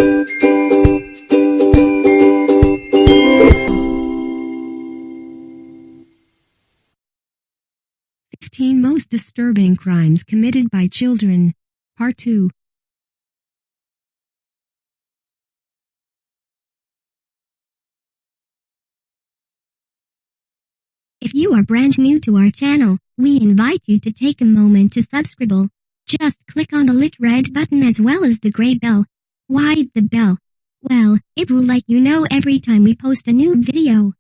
15 Most Disturbing Crimes Committed by Children, Part 2. If you are brand new to our channel, we invite you to take a moment to subscribe. Just click on the lit red button as well as the gray bell. Why the bell? Well, it will let you know every time we post a new video.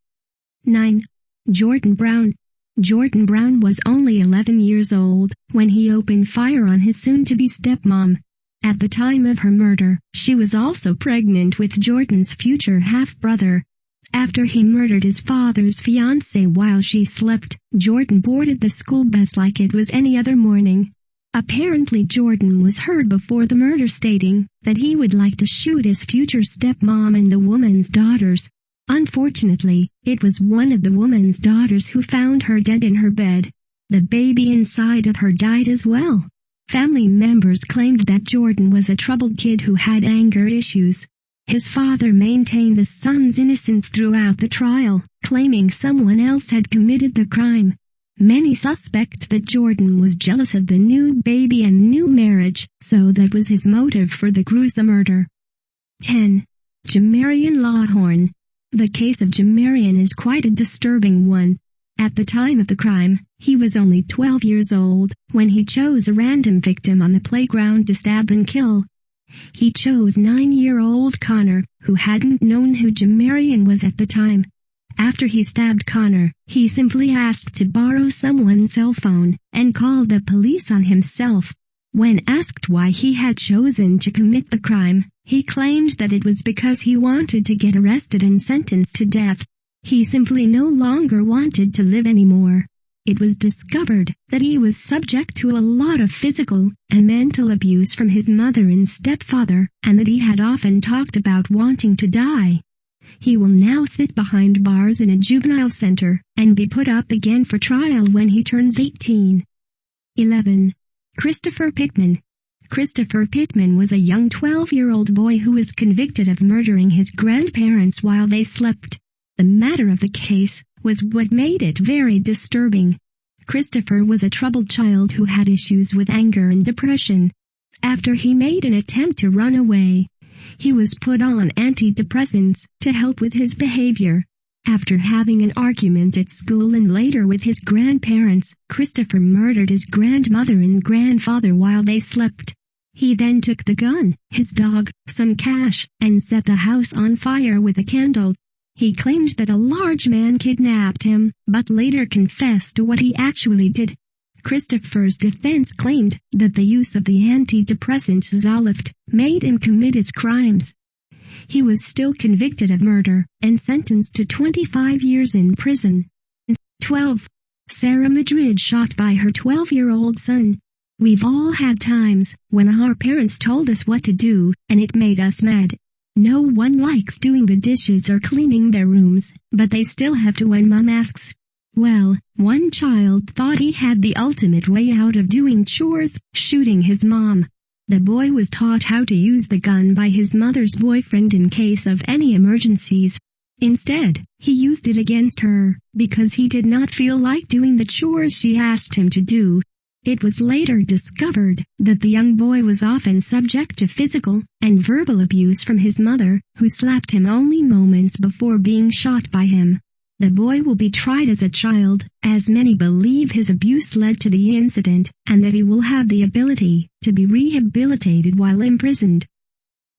9. Jordan Brown. Jordan Brown was only 11 years old when he opened fire on his soon-to-be stepmom. At the time of her murder, she was also pregnant with Jordan's future half-brother. After he murdered his father's fiancée while she slept, Jordan boarded the school bus like it was any other morning. Apparently Jordan was heard before the murder stating that he would like to shoot his future stepmom and the woman's daughters. Unfortunately, it was one of the woman's daughters who found her dead in her bed. The baby inside of her died as well. Family members claimed that Jordan was a troubled kid who had anger issues. His father maintained the son's innocence throughout the trial, claiming someone else had committed the crime. Many suspect that Jordan was jealous of the new baby and new marriage, so that was his motive for the gruesome murder. 10. Jamarion Lawhorn. The case of Jamarion is quite a disturbing one. At the time of the crime, he was only 12 years old when he chose a random victim on the playground to stab and kill. He chose 9-year-old Connor, who hadn't known who Jamarion was at the time. After he stabbed Connor, he simply asked to borrow someone's cell phone and called the police on himself. When asked why he had chosen to commit the crime, he claimed that it was because he wanted to get arrested and sentenced to death. He simply no longer wanted to live anymore. It was discovered that he was subject to a lot of physical and mental abuse from his mother and stepfather, and that he had often talked about wanting to die. He will now sit behind bars in a juvenile center and be put up again for trial when he turns 18. 11. Christopher Pittman. Christopher Pittman was a young 12-year-old boy who was convicted of murdering his grandparents while they slept. The matter of the case was what made it very disturbing. Christopher was a troubled child who had issues with anger and depression. After he made an attempt to run away, he was put on antidepressants to help with his behavior. After having an argument at school and later with his grandparents, Christopher murdered his grandmother and grandfather while they slept. He then took the gun, his dog, some cash, and set the house on fire with a candle. He claimed that a large man kidnapped him, but later confessed to what he actually did. Christopher's defense claimed that the use of the antidepressant Zoloft made him commit his crimes. He was still convicted of murder and sentenced to 25 years in prison. 12. Sara Madrid shot by her 12-year-old son. We've all had times when our parents told us what to do, and it made us mad. No one likes doing the dishes or cleaning their rooms, but they still have to when mom asks. Well, one child thought he had the ultimate way out of doing chores, shooting his mom. The boy was taught how to use the gun by his mother's boyfriend in case of any emergencies. Instead, he used it against her, because he did not feel like doing the chores she asked him to do. It was later discovered that the young boy was often subject to physical and verbal abuse from his mother, who slapped him only moments before being shot by him. The boy will be tried as a child, as many believe his abuse led to the incident, and that he will have the ability to be rehabilitated while imprisoned.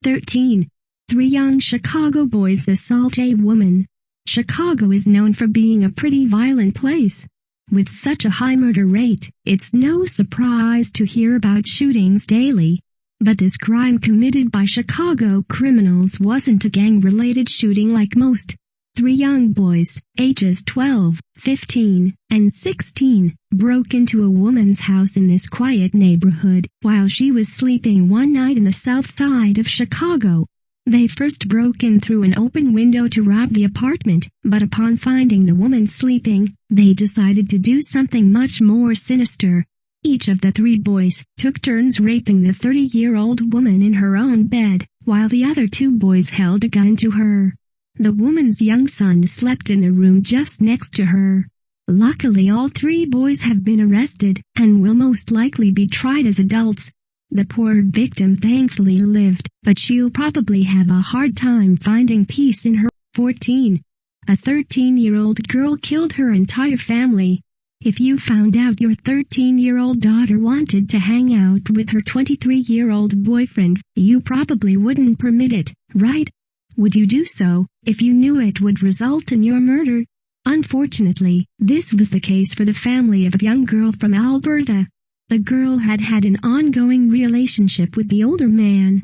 13. 3 young Chicago boys assault a woman. Chicago is known for being a pretty violent place. With such a high murder rate, it's no surprise to hear about shootings daily. But this crime committed by Chicago criminals wasn't a gang-related shooting like most. 3 young boys, ages 12, 15, and 16, broke into a woman's house in this quiet neighborhood while she was sleeping one night in the south side of Chicago. They first broke in through an open window to rob the apartment, but upon finding the woman sleeping, they decided to do something much more sinister. Each of the 3 boys took turns raping the 30-year-old woman in her own bed, while the other two boys held a gun to her. The woman's young son slept in the room just next to her. Luckily, all three boys have been arrested and will most likely be tried as adults. The poor victim thankfully lived, but she'll probably have a hard time finding peace in her 14. A 13-year-old girl killed her entire family. If you found out your 13-year-old daughter wanted to hang out with her 23-year-old boyfriend, you probably wouldn't permit it, right? Would you do so, if you knew it would result in your murder? Unfortunately, this was the case for the family of a young girl from Alberta. The girl had had an ongoing relationship with the older man.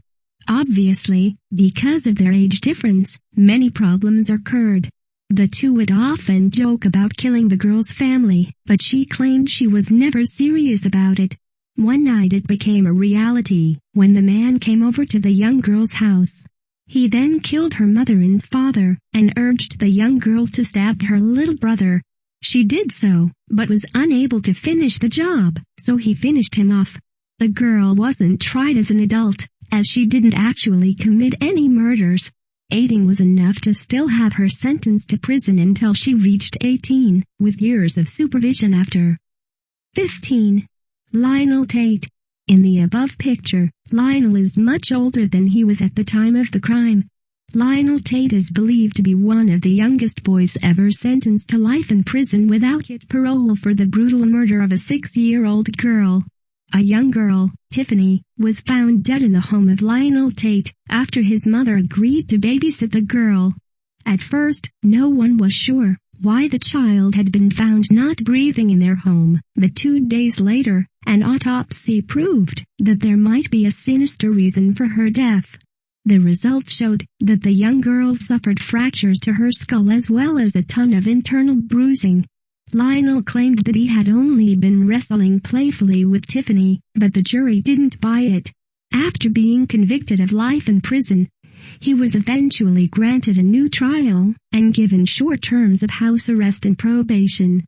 Obviously, because of their age difference, many problems occurred. The two would often joke about killing the girl's family, but she claimed she was never serious about it. One night it became a reality, when the man came over to the young girl's house. He then killed her mother and father, and urged the young girl to stab her little brother. She did so, but was unable to finish the job, so he finished him off. The girl wasn't tried as an adult, as she didn't actually commit any murders. Aiding was enough to still have her sentenced to prison until she reached 18, with years of supervision after. 15. Lionel Tate. In the above picture, Lionel is much older than he was at the time of the crime. Lionel Tate is believed to be one of the youngest boys ever sentenced to life in prison without yet parole for the brutal murder of a 6-year-old girl. A young girl, Tiffany, was found dead in the home of Lionel Tate after his mother agreed to babysit the girl. At first, no one was sure why the child had been found not breathing in their home, but 2 days later, an autopsy proved that there might be a sinister reason for her death. The results showed that the young girl suffered fractures to her skull as well as a ton of internal bruising. Lionel claimed that he had only been wrestling playfully with Tiffany, but the jury didn't buy it. After being convicted of life in prison, he was eventually granted a new trial and given short terms of house arrest and probation.